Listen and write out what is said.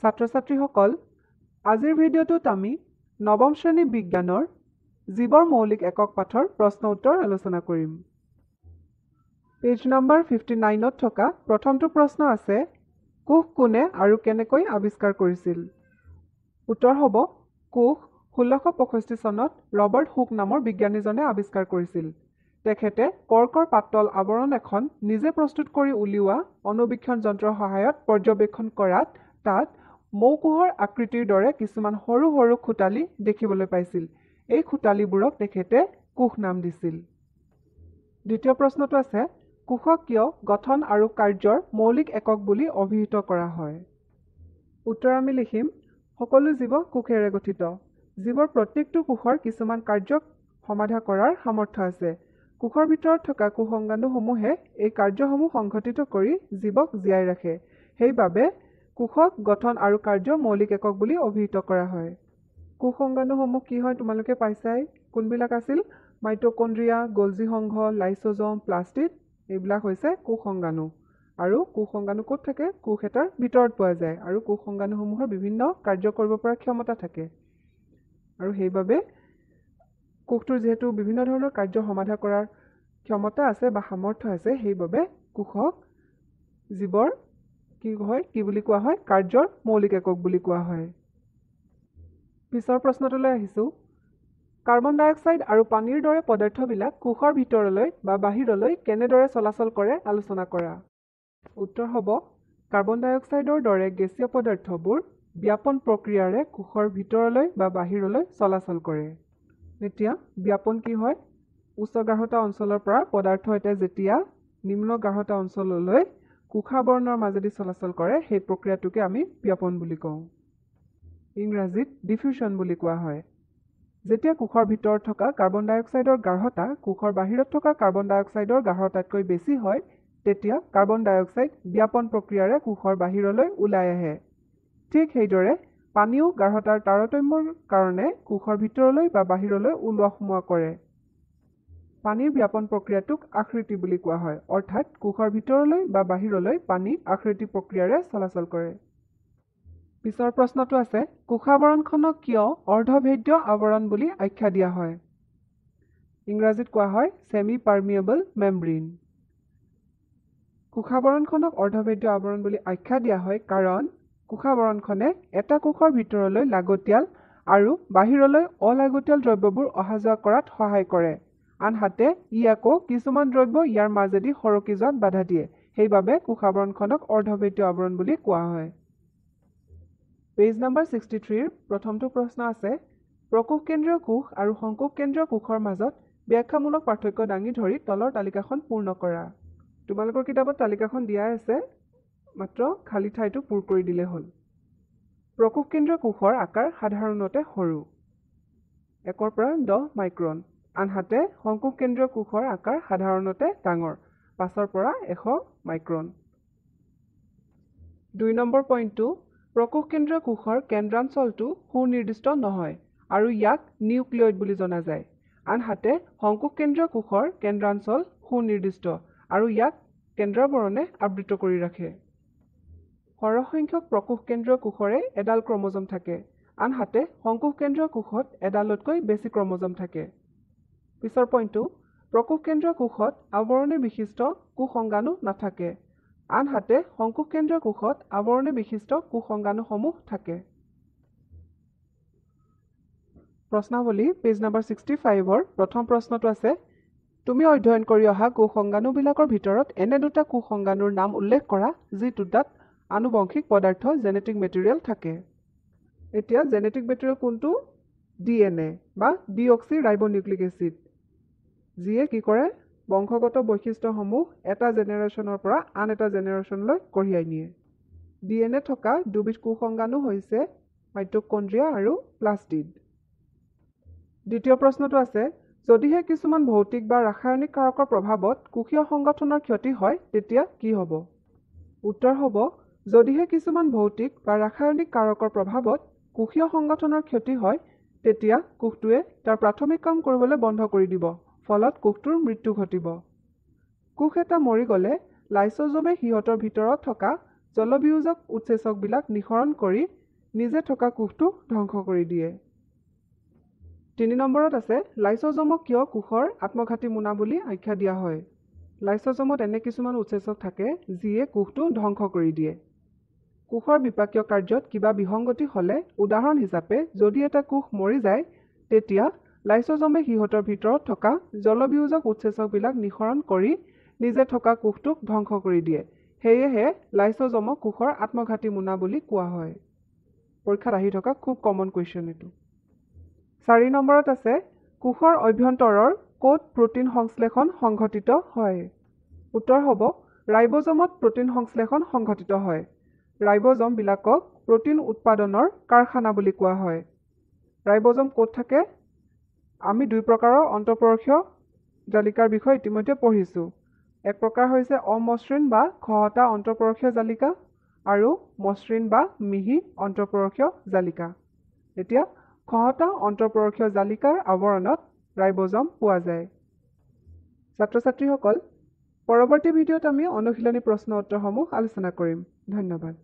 ছাত্ৰ-ছাত্ৰীসকল, আজিৰ ভিডিঅ'টোত আমি নৱম শ্ৰেণী বিজ্ঞানৰ জীৱৰ মৌলিক একক পাঠৰ প্ৰশ্ন উত্তৰ আলোচনা কৰিম। পেজ নম্বৰ 59ত থকা প্ৰথমটো প্ৰশ্ন আছে, কোষ কোনে আৰু কেনেকৈ আৱিষ্কাৰ কৰিছিল? উত্তৰ হ'ব, কোষ 1665 চনত ৰবাৰ্ট হুক নামৰ বিজ্ঞানীজনে আৱিষ্কাৰ কৰিছিল। তেখেতে কৰ্কৰ পাতল আৱৰণ এখন নিজে প্ৰস্তুত কৰি উলিওৱা অনুবীক্ষণ যন্ত্ৰৰ সহায়ত পৰ্যবেক্ষণ কৰাত তাত মৌকোহৰ আকৃতিৰ দৰে কিছুমান সৰু সৰু খুটালি দেখিবলৈ পাইছিল। এই খুটালিবোৰক তেখেতে কোষ নাম দিছিল। দ্বিতীয় প্ৰশ্নটো আছে, কোষক কিয় গঠন আৰু কাৰ্যৰ মৌলিক একক বুলি অভিহিত কৰা হয়? উত্তৰ আমি লিখিম, সকলো জীৱ কোষেৰে গঠিত। জীৱৰ প্ৰত্যেকটো কোষৰ কিছুমান কাৰ্যক সমাধা কৰাৰ সামৰ্থ্য আছে। কোষৰ ভিতৰত থকা কোষাংগাণুসমূহে এই কাৰ্যসমূহ সংঘটিত কৰি জীৱক জীয়াই ৰাখে। সেইবাবে কোষক গঠন আৰু কাৰ্যৰ মৌলিক একক বুলি অভিহিত কৰা হয়। কোষাংগাণুসমূহ কি হয় তোমালোকে পাইছাই। কোনবিলাক আছিল? মাইটকণ্ড্ৰিয়া, গলজি সংঘ, লাইচোজম, প্লাষ্টিড, এইবিলাক হৈছে কোষাংগাণু। আৰু কোষাংগাণু ক'ত থাকে? কোষ এটাৰ ভিতৰত পোৱা যায়। আৰু কোষাংগাণুসমূহৰ বিভিন্ন কাৰ্য কৰিব পৰা ক্ষমতা থাকে। আৰু সেইবাবে কোষটোৰ যিহেতু বিভিন্ন ধৰণৰ কাৰ্য সমাধা কৰাৰ ক্ষমতা আছে বা সামৰ্থ্য আছে, সেইবাবে কোষক জীৱৰ কি বুলি কোৱা হয়? কাৰ্যৰ মৌলিক একক বুলি কোৱা হয়। পিছৰ প্ৰশ্নটোলৈ আহিছোঁ, কাৰ্বন ডাই অক্সাইড আৰু পানীৰ দৰে পদাৰ্থবিলাক কোষৰ ভিতৰলৈ বা বাহিৰলৈ কেনেদৰে চলাচল কৰে আলোচনা কৰা। উত্তৰ হ'ব, কাৰ্বন ডাই অক্সাইডৰ দৰে গেছীয় পদাৰ্থবোৰ ব্যাপন প্ৰক্ৰিয়াৰে কোষৰ ভিতৰলৈ বা বাহিৰলৈ চলাচল কৰে। এতিয়া ব্যাপন কি হয়? উচ্চ গাঢ়তা অঞ্চলৰ পৰা পদাৰ্থ এটা যেতিয়া নিম্ন গাঢ়তা অঞ্চললৈ কোষাৱৰণৰ মাজেদি চলাচল কৰে, সেই প্ৰক্ৰিয়াটোকে আমি ব্যাপন বুলি কওঁ। ইংৰাজীত ডিফিউশ্যন বুলি কোৱা হয়। যেতিয়া কোষৰ ভিতৰত থকা কাৰ্বন ডাই অক্সাইডৰ গাঢ়তা কোষৰ বাহিৰত থকা কাৰ্বন ডাই অক্সাইডৰ গাঢ়তাতকৈ বেছি হয়, তেতিয়া কাৰ্বন ডাই অক্সাইড ব্যাপন প্ৰক্ৰিয়াৰে কোষৰ বাহিৰলৈ ওলাই আহে। ঠিক সেইদৰে পানীও গাঢ়তাৰ তাৰতম্যৰ কাৰণে কোষৰ ভিতৰলৈ বা বাহিৰলৈ ওলোৱা সোমোৱা কৰে। পানীৰ ব্যাপন প্ৰক্ৰিয়াটোক আকৃতি বুলি কোৱা হয়, অৰ্থাৎ কোষৰ ভিতৰলৈ বা বাহিৰলৈ পানী আকৃতি প্ৰক্ৰিয়াৰে চলাচল কৰে। পিছৰ প্ৰশ্নটো আছে, কোষাৱৰণখনক কিয় অৰ্ধভেদ্য আৱৰণ বুলি আখ্যা দিয়া হয়? ইংৰাজীত কোৱা হয় ছেমি পাৰ্মিয়েবল মেমব্ৰেন। কোষাৱৰণখনক অৰ্ধভেদ্য আৱৰণ বুলি আখ্যা দিয়া হয় কাৰণ কোষাৱৰণখনে এটা কোষৰ ভিতৰলৈ লাগতিয়াল আৰু বাহিৰলৈ অলাগতিয়াল দ্ৰব্যবোৰ অহা যোৱা কৰাত সহায় কৰে। আনহাতে ই আকৌ কিছুমান দ্ৰব্য ইয়াৰ মাজেদি সৰকি যোৱাত বাধা দিয়ে। সেইবাবে কোষাৱৰণখনক অৰ্ধভেদ্য আৱৰণ বুলি কোৱা হয়। পেজ নম্বৰ 63ৰ প্ৰথমটো প্ৰশ্ন আছে, প্ৰকোষ কেন্দ্ৰীয় কোষ আৰু সংকোষ কেন্দ্ৰীয় কোষৰ মাজত ব্যাখ্যামূলক পাৰ্থক্য দাঙি ধৰি তলৰ তালিকাখন পূৰ্ণ কৰা। তোমালোকৰ কিতাপত তালিকাখন দিয়াই আছে, মাত্ৰ খালী ঠাইটো পূৰ কৰি দিলে হ'ল। প্ৰকোষ কেন্দ্ৰীয় কোষৰ আকাৰ সাধাৰণতে সৰু, 1 পৰা 10 মাইক্ৰন। আনহাতে সংকোষ কেন্দ্ৰীয় কোষৰ আকাৰ সাধাৰণতে ডাঙৰ, 5 পৰা 100 মাইক্ৰন। 2 নম্বৰ পইণ্টটো, প্ৰকোষ কেন্দ্ৰীয় কোষৰ কেন্দ্ৰাঞ্চলটো সুনিৰ্দিষ্ট নহয় আৰু ইয়াক নিউক্লিয়ইড বুলি জনা যায়। আনহাতে সংকোষ কেন্দ্ৰীয় কোষৰ কেন্দ্ৰাঞ্চল সুনিৰ্দিষ্ট আৰু ইয়াক কেন্দ্ৰাৱৰণে আবৃত কৰি ৰাখে। সৰহ সংখ্যক প্ৰকোষ কেন্দ্ৰীয় কোষৰে এডাল ক্ৰম'জম থাকে, আনহাতে সংকোষ কেন্দ্ৰীয় কোষত এডালতকৈ বেছি ক্ৰম'জম থাকে। পিছৰ পইণ্টটো, প্ৰকোষ কেন্দ্ৰীয় কোষত আৱৰণে বিশিষ্ট কোষাংগাণু নাথাকে, আনহাতে সংকোষ কেন্দ্ৰীয় কোষত আৱৰণে বিশিষ্ট কোষাংগাণুসমূহ থাকে। প্ৰশ্নাৱলী পেজ নম্বৰ 65ৰ প্ৰথম প্ৰশ্নটো আছে, তুমি অধ্যয়ন কৰি অহা কোষাংগাণুবিলাকৰ ভিতৰত এনে দুটা কোষাংগাণুৰ নাম উল্লেখ কৰা যি দুটাত আনুবংশিক পদাৰ্থ জেনেটিক মেটেৰিয়েল থাকে। এতিয়া জেনেটিক মেটেৰিয়েল কোনটো? DNA বা ডিঅক্সি ৰাইবনিউক্লিক এচিড, যিয়ে কি কৰে? বংশগত বৈশিষ্ট্যসমূহ এটা জেনেৰেশ্যনৰ পৰা আন এটা জেনেৰেশ্যনলৈ কঢ়িয়াই নিয়ে। DNA থকা দুবিধ কোষাংগাণু হৈছে মাইটকণ্ড্ৰিয়া আৰু প্লাষ্টিড। দ্বিতীয় প্ৰশ্নটো আছে, যদিহে কিছুমান ভৌতিক বা ৰাসায়নিক কাৰকৰ প্ৰভাৱত কোষীয় সংগঠনৰ ক্ষতি হয় তেতিয়া কি হ'ব? উত্তৰ হ'ব, যদিহে কিছুমান ভৌতিক বা ৰাসায়নিক কাৰকৰ প্ৰভাৱত কোষীয় সংগঠনৰ ক্ষতি হয় তেতিয়া কোষটোৱে তাৰ প্ৰাথমিক কাম কৰিবলৈ বন্ধ কৰি দিব, ফলত কোষটোৰ মৃত্যু ঘটিব। কোষ এটা মৰি গ'লে লাইচোজমে সিহঁতৰ ভিতৰত থকা জলবিয়োজক উৎসেচকবিলাক নিঃসৰণ কৰি নিজে থকা কোষটো ধ্বংস কৰি দিয়ে। 3 নম্বৰত আছে লাইসোজমক কিয় কোষৰ আত্মঘাতী মোনা বুলি আখ্যা দিয়া হয়। লাইসোজমত এনে কিছুমান উৎসেচক থাকে যিয়ে কোষটো ধ্বংস কৰি দিয়ে। কোষৰ বিপাকীয় কাৰ্যত কিবা বিসংগতি হ'লে উদাহৰণ হিচাপে যদি এটা কোষ মৰি যায় তেতিয়া লাইসোজমে সিহঁতৰ ভিতৰত থকা জলবিয়োজক উৎসেচকবিলাক নিঃসৰণ কৰি নিজে থকা কোষটোক ধ্বংস কৰি দিয়ে। সেয়েহে লাইসোজমক কোষৰ আত্মঘাতী মোনা বুলি কোৱা হয়। পৰীক্ষাত আহি থকা খুব কমন কুৱেশ্যন এইটো। 4 নম্বৰত আছে কোষৰ অভ্যন্তৰৰ ক'ত প্ৰটিন সংশ্লেষণ সংঘটিত হয়। উত্তৰ হ'ব ৰাইবোজমত প্ৰটিন সংশ্লেষণ সংঘটিত হয়। ৰাইবোজমবিলাকক প্ৰটিন উৎপাদনৰ কাৰখানা বুলি কোৱা হয়। ৰাইবোজম ক'ত থাকে? আমি 2 প্ৰকাৰৰ অন্তঃপৰশীয় জালিকাৰ বিষয়ে ইতিমধ্যে পঢ়িছোঁ। এক প্ৰকাৰ হৈছে অমসৃণ বা খহটা অন্তঃপৰশীয় জালিকা আৰু মসৃণ বা মিহি অন্তঃপৰশীয় জালিকা। এতিয়া খহটা অন্তঃপৰশীয় জালিকাৰ আৱৰণত ৰাইবোজম পোৱা যায়। ছাত্ৰ ছাত্ৰীসকল, পৰৱৰ্তী ভিডিঅ'ত আমি অনুশীলনী প্ৰশ্ন উত্তৰসমূহ আলোচনা কৰিম। ধন্যবাদ।